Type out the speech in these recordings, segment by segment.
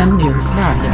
M News Live।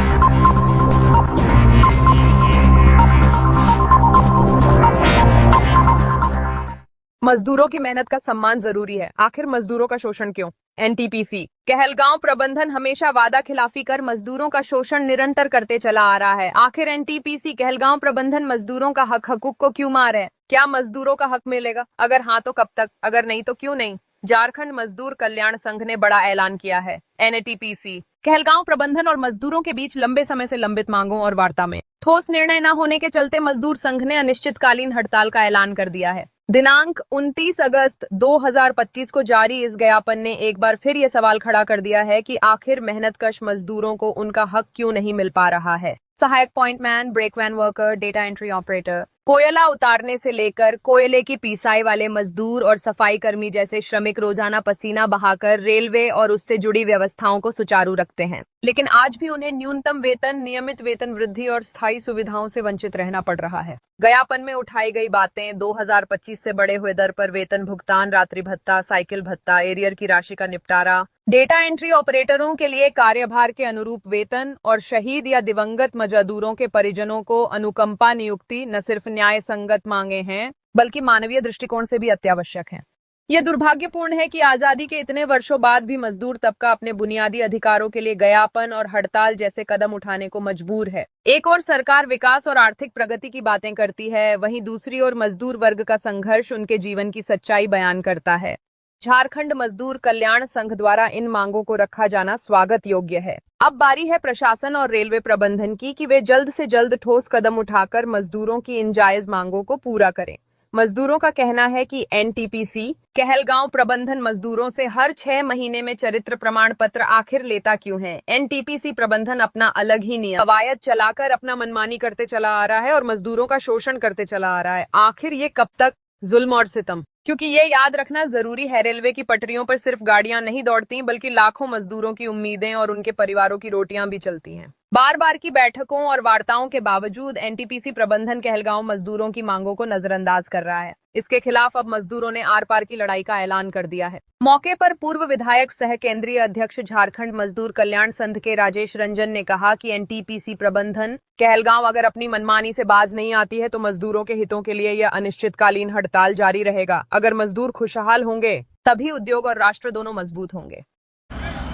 मजदूरों की मेहनत का सम्मान जरूरी है, आखिर मजदूरों का शोषण क्यों? एनटीपीसी कहलगांव प्रबंधन हमेशा वादा खिलाफी कर मजदूरों का शोषण निरंतर करते चला आ रहा है। आखिर एनटीपीसी कहलगांव प्रबंधन मजदूरों का हक हकूक को क्यों मार है? क्या मजदूरों का हक मिलेगा? अगर हाँ तो कब तक? अगर नहीं तो क्यों नहीं? झारखंड मजदूर कल्याण संघ ने बड़ा ऐलान किया है। एनटीपीसी कहलगांव प्रबंधन और मजदूरों के बीच लंबे समय से लंबित मांगों और वार्ता में ठोस निर्णय न होने के चलते मजदूर संघ ने अनिश्चितकालीन हड़ताल का ऐलान कर दिया है। दिनांक 29 अगस्त 2025 को जारी इस ज्ञापन ने एक बार फिर ये सवाल खड़ा कर दिया है कि आखिर मेहनतकश मजदूरों को उनका हक क्यों नहीं मिल पा रहा है। सहायक pointman, brake van worker, data entry operator, कोयला उतारने से लेकर कोयले की पिसाई वाले मजदूर और सफाई कर्मी जैसे श्रमिक रोजाना पसीना बहाकर रेलवे और उससे जुड़ी व्यवस्थाओं को सुचारू रखते हैं, लेकिन आज भी उन्हें न्यूनतम वेतन, नियमित वेतन वृद्धि और स्थायी सुविधाओं से वंचित रहना पड़ रहा है। ज्ञापन में उठाई गई बातें 2025 से बढ़े हुए दर पर वेतन भुगतान, रात्रि भत्ता, साइकिल भत्ता, एरियर की राशि का निपटारा, डेटा एंट्री ऑपरेटरों के लिए कार्यभार के अनुरूप वेतन और शहीद या दिवंगत मजदूरों के परिजनों को अनुकंपा नियुक्ति न सिर्फ न्याय संगत मांगे हैं बल्कि मानवीय दृष्टिकोण से भी अत्यावश्यक है। यह दुर्भाग्यपूर्ण है कि आजादी के इतने वर्षों बाद भी मजदूर तबका अपने बुनियादी अधिकारों के लिए ज्ञापन और हड़ताल जैसे कदम उठाने को मजबूर है। एक ओर सरकार विकास और आर्थिक प्रगति की बातें करती है, वहीं दूसरी ओर मजदूर वर्ग का संघर्ष उनके जीवन की सच्चाई बयान करता है। झारखंड मजदूर कल्याण संघ द्वारा इन मांगों को रखा जाना स्वागत योग्य है। अब बारी है प्रशासन और रेलवे प्रबंधन की कि वे जल्द से जल्द ठोस कदम उठाकर मजदूरों की इन जायज मांगों को पूरा करें। मजदूरों का कहना है कि एनटीपीसी कहलगांव प्रबंधन मजदूरों से हर 6 महीने में चरित्र प्रमाण पत्र आखिर लेता क्यों है? एनटीपीसी प्रबंधन अपना अलग ही नियम कवायद चलाकर अपना मनमानी करते चला आ रहा है और मजदूरों का शोषण करते चला आ रहा है। आखिर ये कब तक जुल्म और सितम? क्योंकि ये याद रखना जरूरी है, रेलवे की पटरियों पर सिर्फ गाड़ियां नहीं दौड़ती बल्कि लाखों मजदूरों की उम्मीदें और उनके परिवारों की रोटियां भी चलती हैं। बार बार की बैठकों और वार्ताओं के बावजूद एनटीपीसी प्रबंधन कहलगांव मजदूरों की मांगों को नजरअंदाज कर रहा है। इसके खिलाफ अब मजदूरों ने आर पार की लड़ाई का ऐलान कर दिया है। मौके पर पूर्व विधायक सह केंद्रीय अध्यक्ष झारखंड मजदूर कल्याण संघ के राजेश रंजन ने कहा कि एनटीपीसी प्रबंधन कहलगांव अगर अपनी मनमानी से बाज नहीं आती है तो मजदूरों के हितों के लिए यह अनिश्चितकालीन हड़ताल जारी रहेगा। अगर मजदूर खुशहाल होंगे तभी उद्योग और राष्ट्र दोनों मजबूत होंगे।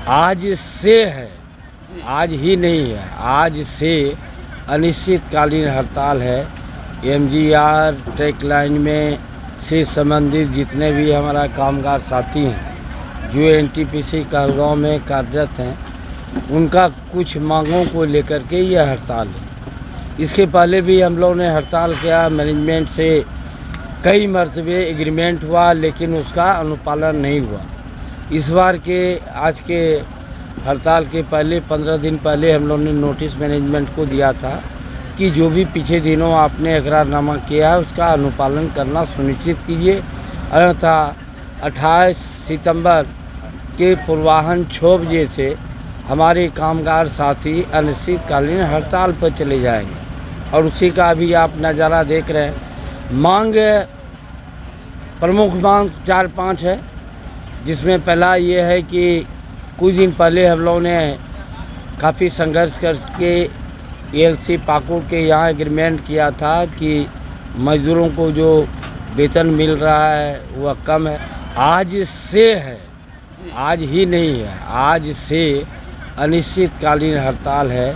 आज से है, आज ही नहीं है, आज से अनिश्चितकालीन हड़ताल है। एमजीआर ट्रैक लाइन में से संबंधित जितने भी हमारा कामगार साथी हैं जो एनटीपीसी कहलगांव में कार्यरत हैं, उनका कुछ मांगों को लेकर के यह हड़ताल है। इसके पहले भी हम लोगों ने हड़ताल किया, मैनेजमेंट से कई मरतबे एग्रीमेंट हुआ लेकिन उसका अनुपालन नहीं हुआ। इस बार के आज के हड़ताल के पहले 15 दिन पहले हम लोगों ने नोटिस मैनेजमेंट को दिया था कि जो भी पिछले दिनों आपने इकरारनामा किया है उसका अनुपालन करना सुनिश्चित कीजिए, अन्यथा 28 सितंबर के पूर्वाह्न 6 बजे से हमारे कामगार साथी अनिश्चितकालीन हड़ताल पर चले जाएंगे। और उसी का अभी आप नज़ारा देख रहे हैं। मांग प्रमुख मांग 4-5 है, जिसमें पहला ये है कि कुछ दिन पहले हम लोगों ने काफ़ी संघर्ष करके एलसी पाकुड़ के यहाँ एग्रीमेंट किया था कि मजदूरों को जो वेतन मिल रहा है वह कम है। आज से है, आज ही नहीं है, आज से अनिश्चितकालीन हड़ताल है।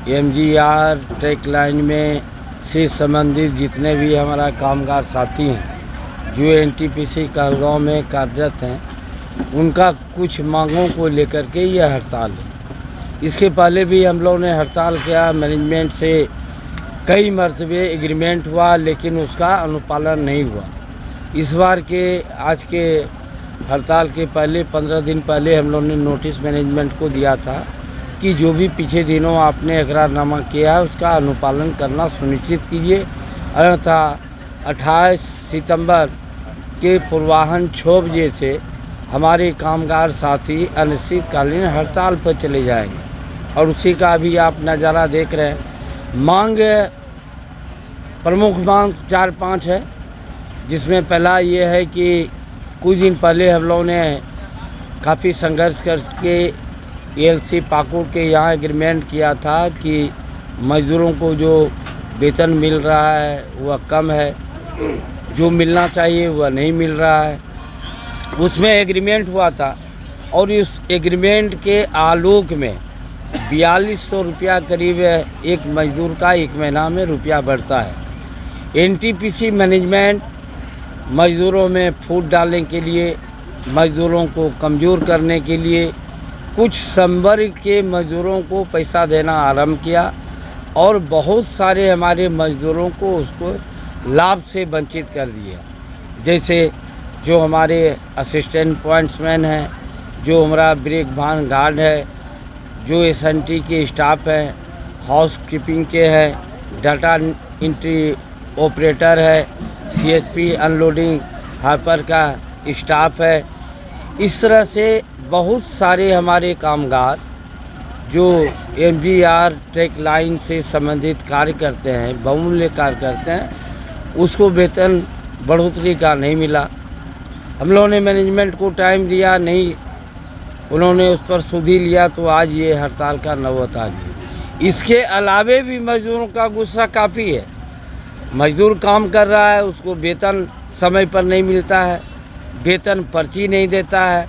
एमजीआर ट्रैक लाइन में से संबंधित जितने भी हमारा कामगार साथी हैं जो एनटीपीसी कहलगांव में कार्यरत हैं, उनका कुछ मांगों को लेकर के यह हड़ताल है। इसके पहले भी हम लोगों ने हड़ताल किया, मैनेजमेंट से कई मरतबे एग्रीमेंट हुआ लेकिन उसका अनुपालन नहीं हुआ। इस बार के आज के हड़ताल के पहले 15 दिन पहले हम लोगों ने नोटिस मैनेजमेंट को दिया था कि जो भी पिछले दिनों आपने इकरारनामा किया है उसका अनुपालन करना सुनिश्चित कीजिए, अन्यथा 28 सितंबर के पूर्वाह्न 6 बजे से हमारे कामगार साथी अनिश्चितकालीन हड़ताल पर चले जाएंगे। और उसी का अभी आप नज़ारा देख रहे हैं। मांग प्रमुख मांग 4-5 है, जिसमें पहला ये है कि कुछ दिन पहले हम लोगों ने काफ़ी संघर्ष करके एलसी पाकुड़ के यहाँ एग्रीमेंट किया था कि मज़दूरों को जो वेतन मिल रहा है वह कम है, जो मिलना चाहिए वह नहीं मिल रहा है। उसमें एग्रीमेंट हुआ था और उस एग्रीमेंट के आलोक में 4200 रुपया करीब एक मज़दूर का एक महीना में रुपया बढ़ता है। एनटीपीसी मैनेजमेंट मज़दूरों में फूट डालने के लिए, मज़दूरों को कमज़ोर करने के लिए कुछ संवर्ग के मज़दूरों को पैसा देना आरंभ किया और बहुत सारे हमारे मज़दूरों को उसको लाभ से वंचित कर दिया। जैसे जो हमारे असिस्टेंट पॉइंट्समैन हैं, जो हमारा ब्रेक भान गार्ड है, जो एसएनटी के स्टाफ हैं, हाउस कीपिंग के हैं, डाटा एंट्री ऑपरेटर है, सीएचपी अनलोडिंग हाइपर का स्टाफ है। इस तरह से बहुत सारे हमारे कामगार जो एमजीआर ट्रैक लाइन से संबंधित कार्य करते हैं, बहुमूल्य कार्य करते हैं, उसको वेतन बढ़ोतरी का नहीं मिला। हम लोगों ने मैनेजमेंट को टाइम दिया, नहीं उन्होंने उस पर सुधि लिया, तो आज ये हड़ताल का नौबत आ गई। इसके अलावे भी मज़दूरों का गुस्सा काफ़ी है। मज़दूर काम कर रहा है, उसको वेतन समय पर नहीं मिलता है, वेतन पर्ची नहीं देता है।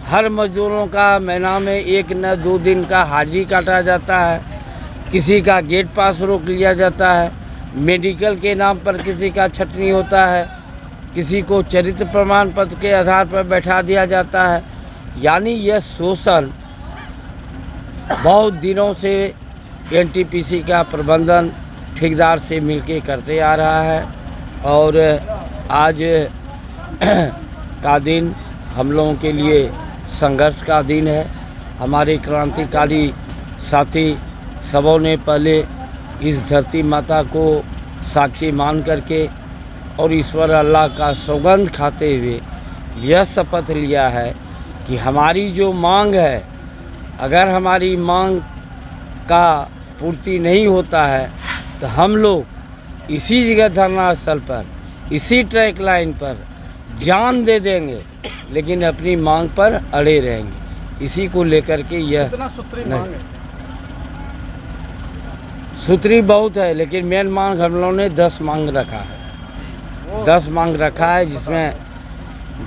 हर मज़दूरों का महीना में 1 न 2 दिन का हाजिरी काटा जाता है, किसी का गेट पास रोक लिया जाता है, मेडिकल के नाम पर किसी का छटनी होता है, किसी को चरित्र प्रमाण पत्र के आधार पर बैठा दिया जाता है। यानी यह शोषण बहुत दिनों से एनटीपीसी का प्रबंधन ठेकेदार से मिलके करते आ रहा है और आज का दिन हम लोगों के लिए संघर्ष का दिन है। हमारे क्रांतिकारी साथी सबों ने पहले इस धरती माता को साक्षी मान करके और ईश्वर अल्लाह का सौगंध खाते हुए यह शपथ लिया है कि हमारी जो मांग है, अगर हमारी मांग का पूर्ति नहीं होता है तो हम लोग इसी जगह धरना स्थल पर, इसी ट्रैक लाइन पर जान दे देंगे, लेकिन अपनी मांग पर अड़े रहेंगे। इसी को लेकर के यह सूत्री बहुत है, लेकिन मेन मांग हम लोगों ने 10 मांग रखा है। 10 मांग रखा है, जिसमें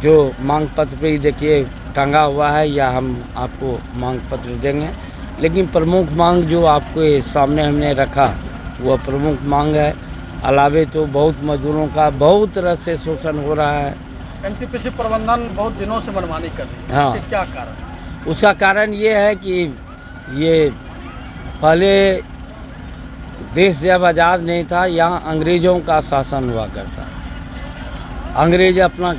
जो मांग पत्र पे देखिए टंगा हुआ है, या हम आपको मांग पत्र देंगे। लेकिन प्रमुख मांग जो आपके सामने हमने रखा वह प्रमुख मांग है। अलावे तो बहुत मजदूरों का बहुत तरह से शोषण हो रहा है। एनटीपीसी प्रबंधन बहुत दिनों से मनमानी कर रही है। हाँ, क्या कारण? उसका कारण ये है कि ये पहले देश जब आज़ाद नहीं था, यहाँ अंग्रेज़ों का शासन हुआ करता। अंग्रेज अपना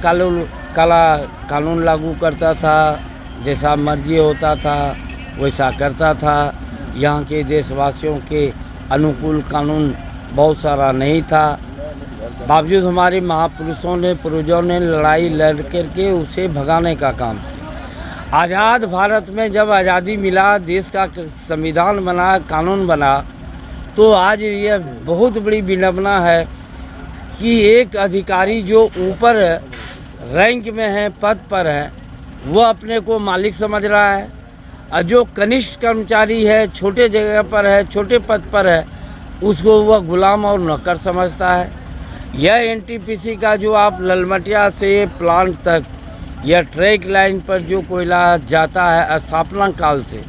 कानून लागू करता था, जैसा मर्जी होता था वैसा करता था। यहाँ के देशवासियों के अनुकूल कानून बहुत सारा नहीं था। बावजूद हमारे महापुरुषों ने, पूर्वजों ने लड़ाई लड़ करके उसे भगाने का काम किया। आज़ाद भारत में जब आज़ादी मिला, देश का संविधान बना, कानून बना, तो आज यह बहुत बड़ी विडंबना है कि एक अधिकारी जो ऊपर रैंक में है, पद पर है, वह अपने को मालिक समझ रहा है, और जो कनिष्ठ कर्मचारी है, छोटे जगह पर है, छोटे पद पर है, उसको वह गुलाम और नौकर समझता है। यह एनटीपीसी का जो आप ललमटिया से प्लांट तक यह ट्रैक लाइन पर जो कोयला जाता है स्थापना काल से,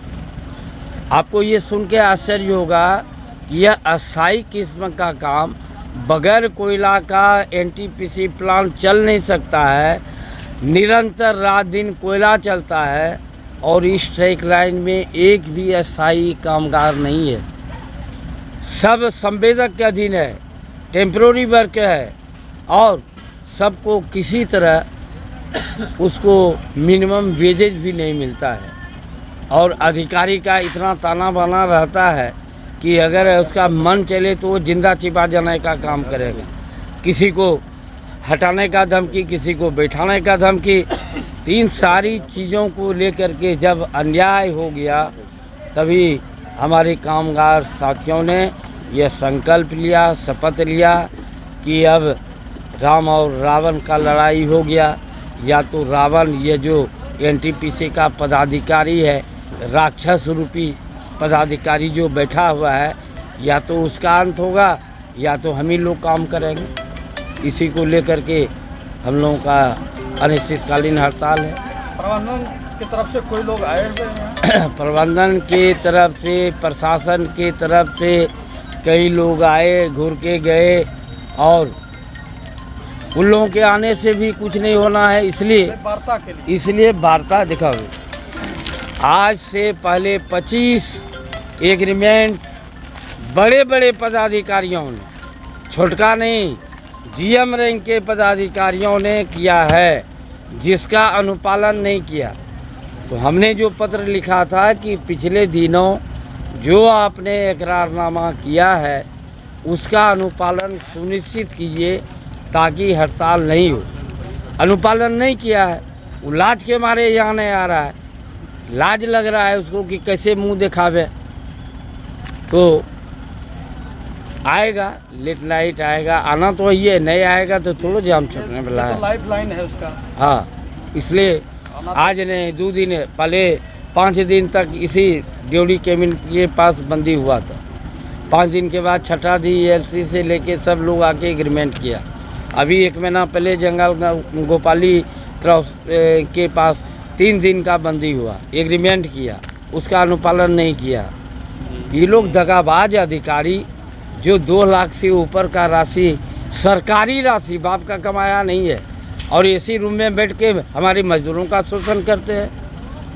आपको ये सुन के आश्चर्य होगा कि यह अस्थायी किस्म का काम, बगैर कोयला का एनटीपीसी प्लांट चल नहीं सकता है। निरंतर रात दिन कोयला चलता है और इस ट्रैक लाइन में एक भी अस्थायी कामगार नहीं है। सब संवेदक के अधीन है, टेम्पररी वर्क है, और सबको किसी तरह उसको मिनिमम वेजेज भी नहीं मिलता है। और अधिकारी का इतना ताना बाना रहता है कि अगर उसका मन चले तो वो जिंदा छिपा जाने का काम करेगा। किसी को हटाने का धमकी, किसी को बैठाने का धमकी। इन सारी चीज़ों को लेकर के जब अन्याय हो गया, तभी हमारे कामगार साथियों ने यह संकल्प लिया, शपथ लिया कि अब राम और रावण का लड़ाई हो गया। या तो रावण, ये जो एनटीपीसी का पदाधिकारी है, राक्षस रूपी पदाधिकारी जो बैठा हुआ है, या तो उसका अंत होगा या तो हम ही लोग काम करेंगे। इसी को लेकर के हम लोगों का अनिश्चितकालीन हड़ताल है। प्रबंधन की तरफ से कोई लोग आए हुए हैं? प्रबंधन की तरफ से, प्रशासन की तरफ से कई लोग आए, घूर के गए, और उन लोगों के आने से भी कुछ नहीं होना है। इसलिए वार्ता दिखाओ। आज से पहले 25 एग्रीमेंट बड़े बड़े पदाधिकारियों ने, छोटका नहीं, जीएम रैंक के पदाधिकारियों ने किया है, जिसका अनुपालन नहीं किया। तो हमने जो पत्र लिखा था कि पिछले दिनों जो आपने इकरारनामा किया है उसका अनुपालन सुनिश्चित कीजिए ताकि हड़ताल नहीं हो। अनुपालन नहीं किया है, वो लाज के मारे यहाँ नहीं आ रहा है। लाज लग रहा है उसको कि कैसे मुंह दिखावे। तो आएगा, लेट नाइट आएगा, आना तो ये नहीं आएगा तो थोड़ा जाम छूटने वाला है। लाइफ लाइन है उसका। हाँ, इसलिए आज ने 2 दिन पहले 5 दिन तक इसी ड्यूटी केबिन के पास बंदी हुआ था। 5 दिन के बाद छठा दी एलसी से लेके सब लोग आके एग्रीमेंट किया। अभी 1 महीना पहले जंगल गोपाली तरफ के पास 3 दिन का बंदी हुआ, एग्रीमेंट किया, उसका अनुपालन नहीं किया। ये लोग दगाबाज अधिकारी जो 2 लाख से ऊपर का राशि, सरकारी राशि, बाप का कमाया नहीं है, और एसी रूम में बैठ के हमारे मजदूरों का शोषण करते हैं,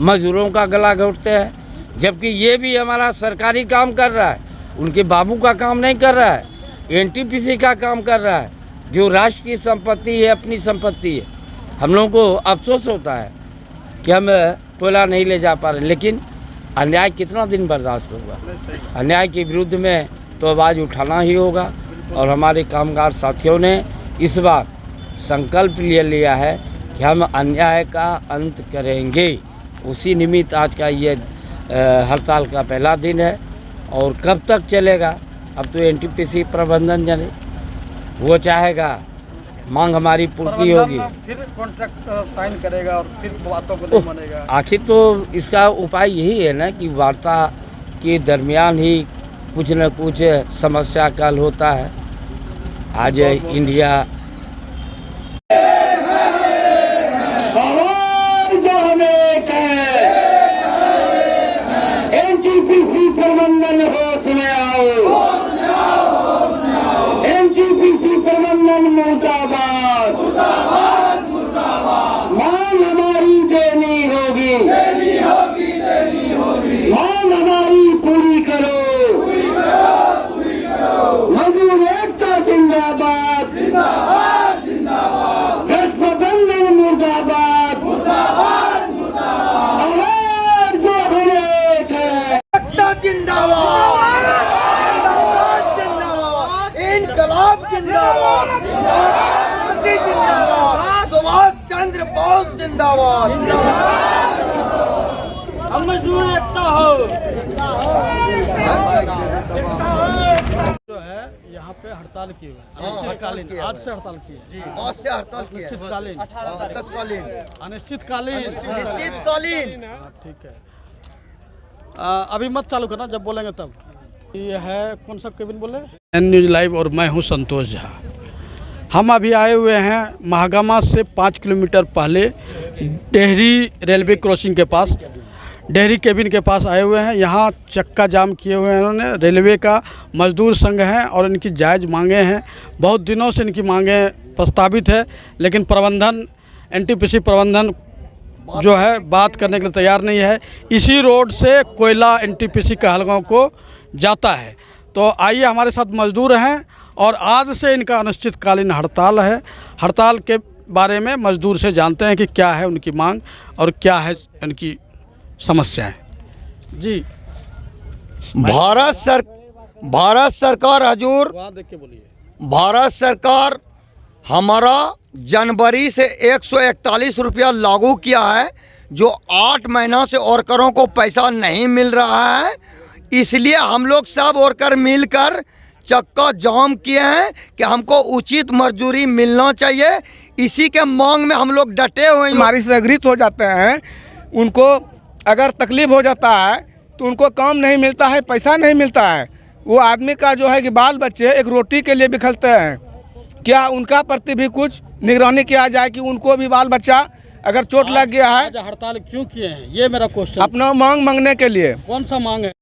मजदूरों का गला घोटते हैं, जबकि ये भी हमारा सरकारी काम कर रहा है, उनके बाबू का काम नहीं कर रहा है, एनटीपीसी का काम कर रहा है, जो राष्ट्र की संपत्ति है, अपनी संपत्ति है। हम लोगों को अफसोस होता है कि हम कोयला नहीं ले जा पा रहे, लेकिन अन्याय कितना दिन बर्दाश्त होगा। अन्याय के विरुद्ध में तो आवाज़ उठाना ही होगा, और हमारे कामगार साथियों ने इस बार संकल्प ले लिया है कि हम अन्याय का अंत करेंगे। उसी निमित्त आज का ये हड़ताल का पहला दिन है, और कब तक चलेगा अब तो एनटीपीसी प्रबंधन जाने, वो चाहेगा मांग हमारी पूर्ति होगी, फिर कॉन्ट्रैक्ट साइन करेगा और फिर बातों को नहीं मानेगा। आखिर तो इसका उपाय यही है ना कि वार्ता के दरमियान ही कुछ न कुछ समस्या का हल होता है। आज इंडिया एनटीपीसी प्रबंधन होश में आओ, एनटीपीसी प्रबंधन मुर्दाबाद, मांग हमारी देनी होगी, मांग हमारी पूरी करो, मजदूर एकता जिंदाबाद, गठबंधन मुर्दाबाद, आवाज जो अभिलेख है। जिंदाबाद, जिंदाबाद, इनकलाब जिंदाबाद, जिंदाबाद, सुभाष चंद्र बोस जिंदाबाद, हम मजदूर एकता हो। जो है यहाँ पे हड़ताल की हुई है, अनिश्चितकालीन, आज से हड़ताल की है। जी, आज से हड़ताल की है। अनिश्चितकालीन, तत्कालीन, अनिश्चितकालीन, निश्चितकालीन। ठीक है। अभी मत चालू करना, जब बोलेंगे तब। ये है कौन सा केबिन बोले? एन न्यूज़ लाइव, और मैं हूँ संतोष झा। हम अभी आए हुए हैं महागामा से 5 किलोमीटर पहले डेहरी रेलवे क्रॉसिंग के पास, डेहरी केबिन के पास आए हुए हैं। यहाँ चक्का जाम किए हुए हैं इन्होंने। रेलवे का मजदूर संघ है और इनकी जायज़ मांगे हैं, बहुत दिनों से इनकी मांगे प्रस्तावित है, लेकिन प्रबंधन, एनटीपीसी प्रबंधन जो है बात करने के लिए तैयार नहीं है। इसी रोड से कोयला एनटीपीसी कहलगांव को जाता है। तो आइए, हमारे साथ मजदूर हैं और आज से इनका अनिश्चितकालीन हड़ताल है। हड़ताल के बारे में मजदूर से जानते हैं कि क्या है उनकी मांग और क्या है उनकी समस्याएं। जी, भारत सरकार हजूर, वहाँ देख के बोलिए। भारत सरकार हमारा जनवरी से 141 रुपया लागू किया है, जो 8 महीना से वर्करों को पैसा नहीं मिल रहा है। इसलिए हम लोग सब वर्कर मिलकर चक्का जाम किए हैं कि हमको उचित मजदूरी मिलना चाहिए। इसी के मांग में हम लोग डटे हुए हैं। हमारी से अग्रित हो जाते हैं, उनको अगर तकलीफ हो जाता है तो उनको काम नहीं मिलता है, पैसा नहीं मिलता है। वो आदमी का जो है कि बाल बच्चे एक रोटी के लिए बिखरते हैं। क्या उनका प्रति भी कुछ निगरानी किया जाए कि उनको भी बाल बच्चा अगर चोट लग गया है। आज हड़ताल क्यों किए हैं, ये मेरा क्वेश्चन। अपना मांग मांगने के लिए। कौन सा मांग है?